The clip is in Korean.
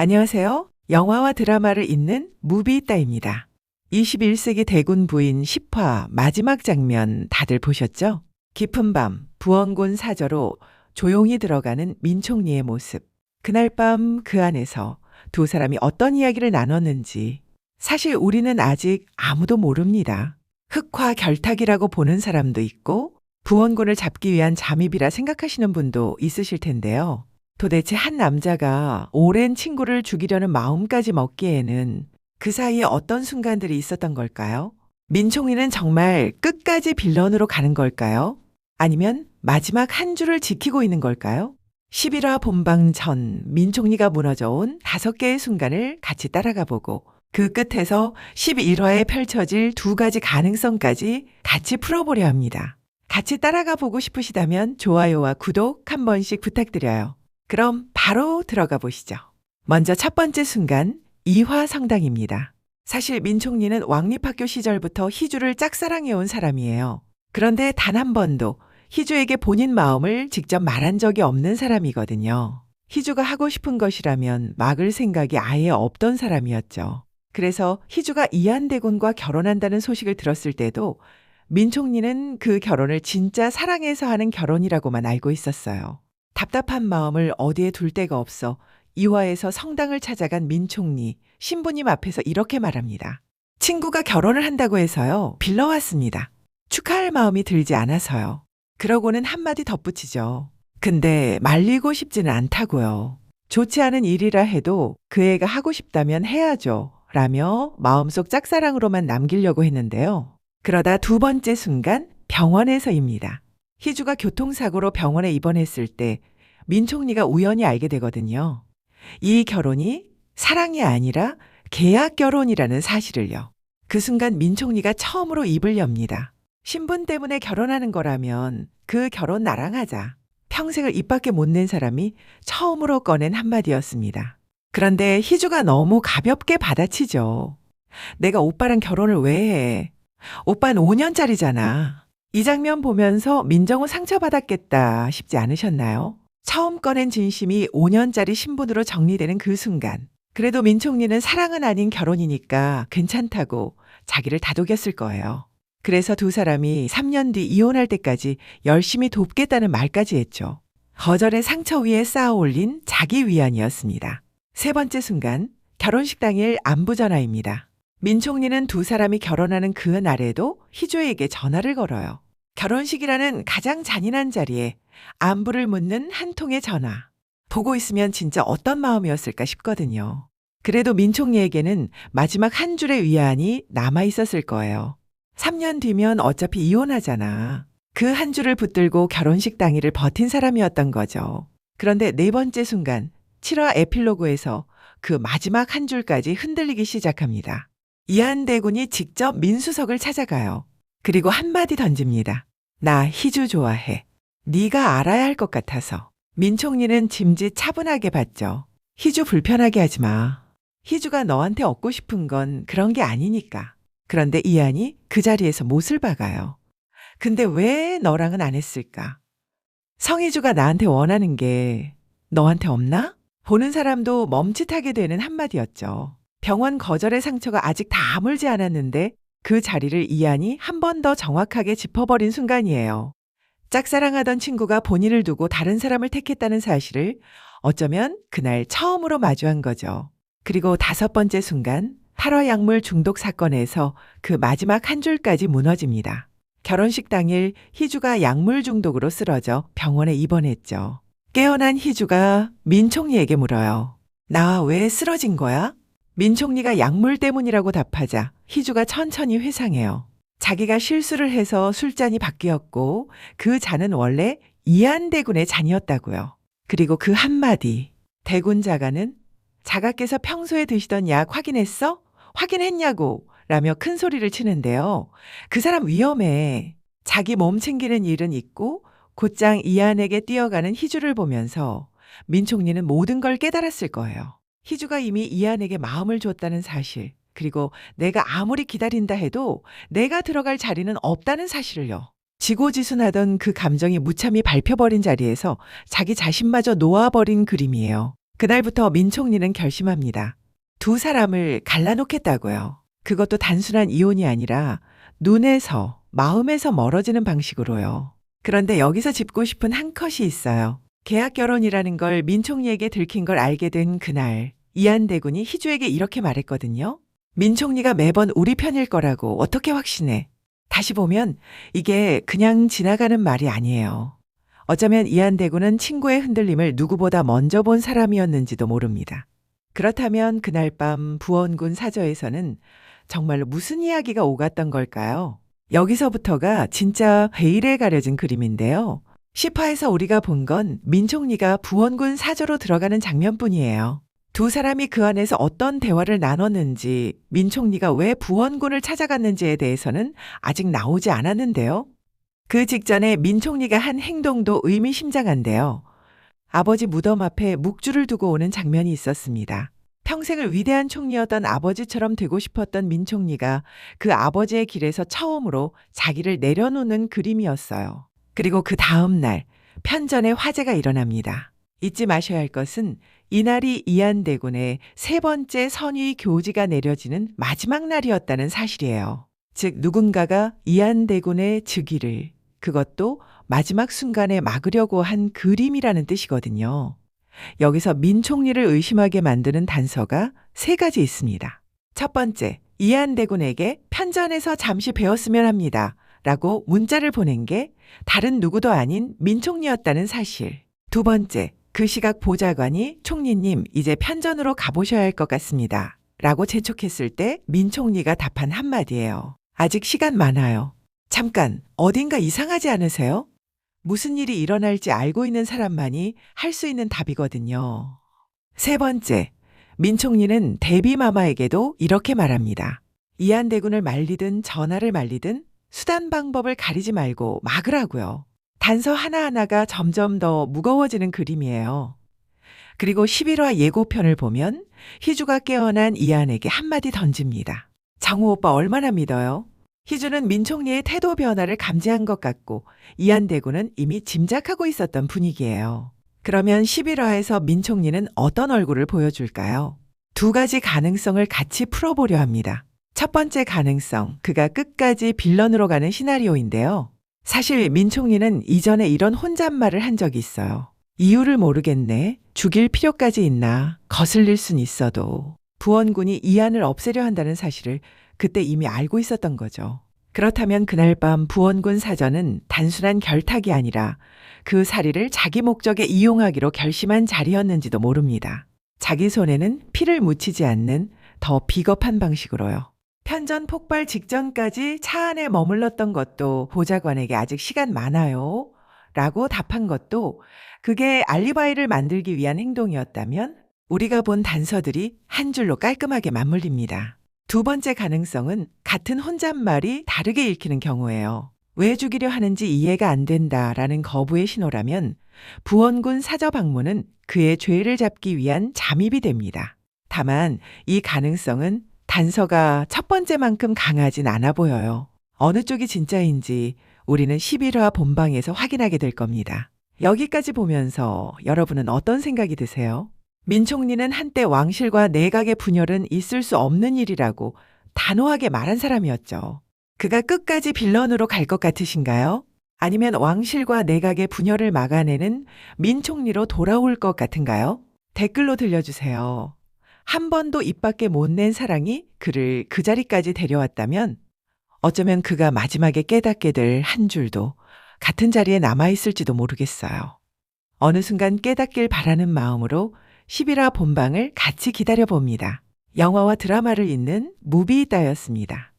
안녕하세요. 영화와 드라마를 잇는 무비있다입니다. 21세기 대군 부인 10화 마지막 장면 다들 보셨죠? 깊은 밤 부원군 사저로 조용히 들어가는 민총리의 모습. 그날 밤 그 안에서 두 사람이 어떤 이야기를 나눴는지 사실 우리는 아직 아무도 모릅니다. 흑화 결탁이라고 보는 사람도 있고 부원군을 잡기 위한 잠입이라 생각하시는 분도 있으실 텐데요. 도대체 한 남자가 오랜 친구를 죽이려는 마음까지 먹기에는 그 사이에 어떤 순간들이 있었던 걸까요? 민총리는 정말 끝까지 빌런으로 가는 걸까요? 아니면 마지막 한 줄을 지키고 있는 걸까요? 11화 본방 전 민총리가 무너져 온 5개의 순간을 같이 따라가 보고 그 끝에서 11화에 펼쳐질 2가지 가능성까지 같이 풀어보려 합니다. 같이 따라가 보고 싶으시다면 좋아요와 구독 한 번씩 부탁드려요. 그럼 바로 들어가 보시죠. 먼저 첫 번째 순간, 이화 성당입니다. 사실 민총리는 왕립학교 시절부터 희주를 짝사랑해온 사람이에요. 그런데 단 한 번도 희주에게 본인 마음을 직접 말한 적이 없는 사람이거든요. 희주가 하고 싶은 것이라면 막을 생각이 아예 없던 사람이었죠. 그래서 희주가 이한대군과 결혼한다는 소식을 들었을 때도 민총리는 그 결혼을 진짜 사랑해서 하는 결혼이라고만 알고 있었어요. 답답한 마음을 어디에 둘 데가 없어 이화에서 성당을 찾아간 민총리, 신부님 앞에서 이렇게 말합니다. 친구가 결혼을 한다고 해서요. 빌러왔습니다. 축하할 마음이 들지 않아서요. 그러고는 한마디 덧붙이죠. 근데 말리고 싶지는 않다고요. 좋지 않은 일이라 해도 그 애가 하고 싶다면 해야죠. 라며 마음속 짝사랑으로만 남기려고 했는데요. 그러다 두 번째 순간 병원에서입니다. 희주가 교통사고로 병원에 입원했을 때 민총리가 우연히 알게 되거든요. 이 결혼이 사랑이 아니라 계약 결혼이라는 사실을요. 그 순간 민총리가 처음으로 입을 엽니다. 신분 때문에 결혼하는 거라면 그 결혼 나랑 하자. 평생을 입 밖에 못 낸 사람이 처음으로 꺼낸 한마디였습니다. 그런데 희주가 너무 가볍게 받아치죠. 내가 오빠랑 결혼을 왜 해? 오빠는 5년짜리잖아. 이 장면 보면서 민정우 상처받았겠다 싶지 않으셨나요? 처음 꺼낸 진심이 5년짜리 신분으로 정리되는 그 순간. 그래도 민총리는 사랑은 아닌 결혼이니까 괜찮다고 자기를 다독였을 거예요. 그래서 두 사람이 3년 뒤 이혼할 때까지 열심히 돕겠다는 말까지 했죠. 거절의 상처 위에 쌓아 올린 자기 위안이었습니다. 세 번째 순간, 결혼식 당일 안부 전화입니다. 민총리는 두 사람이 결혼하는 그 날에도 희주에게 전화를 걸어요. 결혼식이라는 가장 잔인한 자리에 안부를 묻는 한 통의 전화. 보고 있으면 진짜 어떤 마음이었을까 싶거든요. 그래도 민총리에게는 마지막 한 줄의 위안이 남아 있었을 거예요. 3년 뒤면 어차피 이혼하잖아. 그 한 줄을 붙들고 결혼식 당일을 버틴 사람이었던 거죠. 그런데 네 번째 순간 7화 에필로그에서 그 마지막 한 줄까지 흔들리기 시작합니다. 이한대군이 직접 민수석을 찾아가요. 그리고 한마디 던집니다. 나 희주 좋아해. 네가 알아야 할 것 같아서. 민총리는 짐짓 차분하게 받죠. 희주 불편하게 하지 마. 희주가 너한테 얻고 싶은 건 그런 게 아니니까. 그런데 이한이 그 자리에서 못을 박아요. 근데 왜 너랑은 안 했을까? 성희주가 나한테 원하는 게 너한테 없나? 보는 사람도 멈칫하게 되는 한마디였죠. 병원 거절의 상처가 아직 다 아물지 않았는데 그 자리를 이한이 한 번 더 정확하게 짚어버린 순간이에요. 짝사랑하던 친구가 본인을 두고 다른 사람을 택했다는 사실을 어쩌면 그날 처음으로 마주한 거죠. 그리고 5번째 순간 8화 약물 중독 사건에서 그 마지막 한 줄까지 무너집니다. 결혼식 당일 희주가 약물 중독으로 쓰러져 병원에 입원했죠. 깨어난 희주가 민총리에게 물어요. 나 왜 쓰러진 거야? 민총리가 약물 때문이라고 답하자 희주가 천천히 회상해요. 자기가 실수를 해서 술잔이 바뀌었고 그 잔은 원래 이한대군의 잔이었다고요. 그리고 그 한마디. 대군 자가는 자가께서 평소에 드시던 약 확인했어? 확인했냐고 라며 큰 소리를 치는데요. 그 사람 위험해. 자기 몸 챙기는 일은 있고 곧장 이한에게 뛰어가는 희주를 보면서 민총리는 모든 걸 깨달았을 거예요. 희주가 이미 이한에게 마음을 줬다는 사실, 그리고 내가 아무리 기다린다 해도 내가 들어갈 자리는 없다는 사실을요. 지고지순하던 그 감정이 무참히 밟혀버린 자리에서 자기 자신마저 놓아버린 그림이에요. 그날부터 민 총리는 결심합니다. 두 사람을 갈라놓겠다고요. 그것도 단순한 이혼이 아니라 눈에서, 마음에서 멀어지는 방식으로요. 그런데 여기서 짚고 싶은 한 컷이 있어요. 계약 결혼이라는 걸 민 총리에게 들킨 걸 알게 된 그날, 이한대군이 희주에게 이렇게 말했거든요. 민 총리가 매번 우리 편일 거라고 어떻게 확신해? 다시 보면 이게 그냥 지나가는 말이 아니에요. 어쩌면 이한대군은 친구의 흔들림을 누구보다 먼저 본 사람이었는지도 모릅니다. 그렇다면 그날 밤 부원군 사저에서는 정말로 무슨 이야기가 오갔던 걸까요? 여기서부터가 진짜 베일에 가려진 그림인데요. 10화에서 우리가 본 건 민 총리가 부원군 사저로 들어가는 장면뿐이에요. 두 사람이 그 안에서 어떤 대화를 나눴는지, 민 총리가 왜 부원군을 찾아갔는지에 대해서는 아직 나오지 않았는데요. 그 직전에 민 총리가 한 행동도 의미심장한데요. 아버지 무덤 앞에 묵주를 두고 오는 장면이 있었습니다. 평생을 위대한 총리였던 아버지처럼 되고 싶었던 민 총리가 그 아버지의 길에서 처음으로 자기를 내려놓는 그림이었어요. 그리고 그 다음 날 편전에 화재가 일어납니다. 잊지 마셔야 할 것은 이날이 이한대군의 세 번째 선위 교지가 내려지는 마지막 날이었다는 사실이에요. 즉 누군가가 이한대군의 즉위를, 그것도 마지막 순간에 막으려고 한 그림이라는 뜻이거든요. 여기서 민 총리를 의심하게 만드는 단서가 세 가지 있습니다. 첫 번째, 이한대군에게 편전에서 잠시 배웠으면 합니다. 라고 문자를 보낸 게 다른 누구도 아닌 민 총리였다는 사실. 두 번째, 그 시각 보좌관이 총리님 이제 편전으로 가보셔야 할 것 같습니다. 라고 재촉했을 때 민 총리가 답한 한마디예요. 아직 시간 많아요. 잠깐, 어딘가 이상하지 않으세요? 무슨 일이 일어날지 알고 있는 사람만이 할 수 있는 답이거든요. 세 번째, 민 총리는 대비마마에게도 이렇게 말합니다. 이한대군을 말리든 전하를 말리든 수단 방법을 가리지 말고 막으라고요. 단서 하나하나가 점점 더 무거워지는 그림이에요. 그리고 11화 예고편을 보면 희주가 깨어난 이한에게 한마디 던집니다. 정우 오빠 얼마나 믿어요? 희주는 민 총리의 태도 변화를 감지한 것 같고 이한대군은 이미 짐작하고 있었던 분위기예요. 그러면 11화에서 민 총리는 어떤 얼굴을 보여줄까요? 두 가지 가능성을 같이 풀어보려 합니다. 첫 번째 가능성, 그가 끝까지 빌런으로 가는 시나리오인데요. 사실 민 총리는 이전에 이런 혼잣말을 한 적이 있어요. 이유를 모르겠네. 죽일 필요까지 있나. 거슬릴 순 있어도. 부원군이 이한을 없애려 한다는 사실을 그때 이미 알고 있었던 거죠. 그렇다면 그날 밤 부원군 사저는 단순한 결탁이 아니라 그 사리를 자기 목적에 이용하기로 결심한 자리였는지도 모릅니다. 자기 손에는 피를 묻히지 않는 더 비겁한 방식으로요. 편전 폭발 직전까지 차 안에 머물렀던 것도 보좌관에게 아직 시간 많아요. 라고 답한 것도 그게 알리바이를 만들기 위한 행동이었다면 우리가 본 단서들이 한 줄로 깔끔하게 맞물립니다. 두 번째 가능성은 같은 혼잣말이 다르게 읽히는 경우예요. 왜 죽이려 하는지 이해가 안 된다라는 거부의 신호라면 부원군 사저 방문은 그의 죄를 잡기 위한 잠입이 됩니다. 다만 이 가능성은 단서가 첫 번째만큼 강하진 않아 보여요. 어느 쪽이 진짜인지 우리는 11화 본방에서 확인하게 될 겁니다. 여기까지 보면서 여러분은 어떤 생각이 드세요? 민 총리는 한때 왕실과 내각의 분열은 있을 수 없는 일이라고 단호하게 말한 사람이었죠. 그가 끝까지 빌런으로 갈 것 같으신가요? 아니면 왕실과 내각의 분열을 막아내는 민 총리로 돌아올 것 같은가요? 댓글로 들려주세요. 한 번도 입 밖에 못 낸 사랑이 그를 그 자리까지 데려왔다면 어쩌면 그가 마지막에 깨닫게 될 한 줄도 같은 자리에 남아있을지도 모르겠어요. 어느 순간 깨닫길 바라는 마음으로 11화 본방을 같이 기다려봅니다. 영화와 드라마를 잇는 무비이따였습니다.